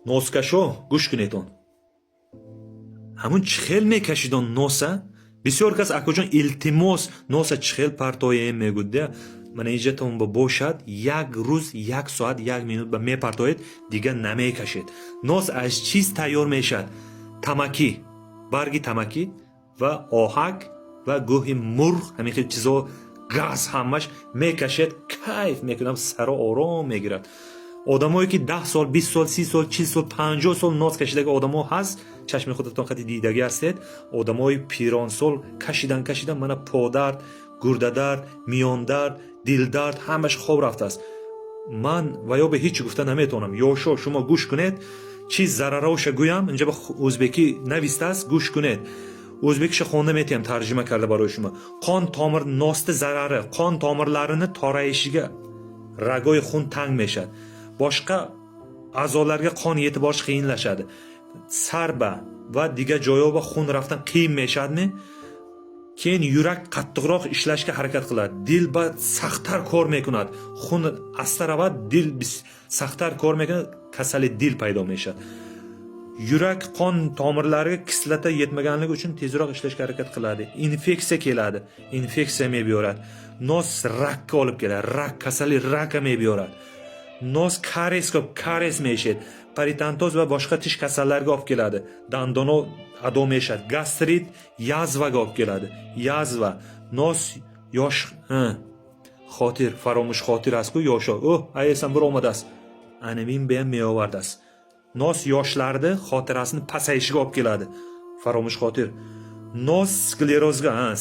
نوسکشو گوش کنیدون همون چخیل میکشیدون نوسا بسیار کس اکوجان التماس نوسا چخیل پرتوی میگوده من اینجا تون با باشد یک روز یک ساعت یک مینوت به میپرتوید دیگه نمیکشید نوس از چیز تیار میشد تماکی برگی تماکی و آهک و گوهی مرغ همین خیلی چیزا گاز همش میکشید کیف میکنم سر آرام میگیرد آدمایی که 10 سال 20 سال 30 سال 40 سال 50 سال ناز کشیده آدما هست چشم خودتون خاطر دیدگی هستید آدمای پیران سال کشیدن من پادرد گرده درد میان درد دل درد همش خواب رفته است من و یا به هیچ گفته نمیتونم یا شما گوش کنید چی ضرراش گویم اینجا به ازبکی نوشته است گوش کنید o'zbekcha xonda metam tarjima kardi برای شما qon tomir nosti zarari qon tomirlarini torayishiga ragoy xun tang meshadi boshqa a'zolarga qon yetib borish qiyinlashadi sarba va diga joyga xun raftan qiyin meshadmi keyin yurak qattiqroq ishlashga harakat qiladi dil ba saxtar kor mekunadi xun asta ravadi dil saxtar kor mekunadi kasali dil paydo meshadi yurak qon tomirlariga kislota yetmaganligi uchun tezroq ishlashga harakat qiladi infeksiya keladi infeksiya mebiyoradi nos rakka olib keladi rak kasali rakka mebiyoradi nos karies meshadi peritontoz va boshqa tish kasallariga olib keladi dandono ado meshadi gastrit yazvaga olib keladi yazva nos yosh xotir faromush xotir asku yosho ayesam bir omadasi anamin beam meovardas nos yoshlarda xotirasini pasayishiga olib keladi faromush xotir nos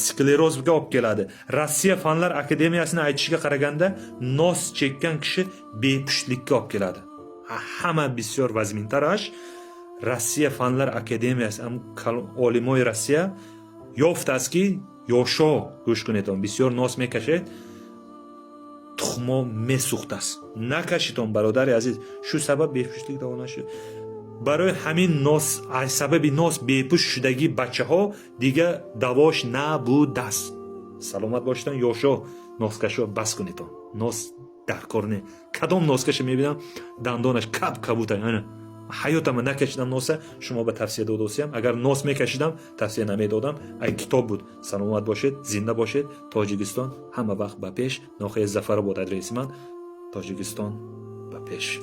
sklerozga olib keladi Rossiya fanlar akademiyasining aytishiga qaraganda nos chekkan kishi bepushtlikka olib keladi hamma bisyor vazmintarash Rossiya fanlar akademiyasi olimoy Rossiya yoftaski yosho go'sh kuneton bisyor nos mekashed تخمو میسوخت است نکشیدون برادر عزیز شو سبب بیپوشتگی دوانش برای همین ناس از سبب ناس بیپوش شدگی بچه ها دیگه دواش نبود است سلامت باشتن یاشو ناسکشو بس کنیدون ناس در کار نه کدام ناسکش میبینم دندانش کبوتن حیاتم نکشیدم ناسه شما به توصیه دادم اگر ناس میکشیدم توصیه نمیدادم این کتاب بود سلامت باشید زنده باشید تاجیکستان همه وقت به پیش ناخه ظفر بود ادرس من تاجیکستان به پیش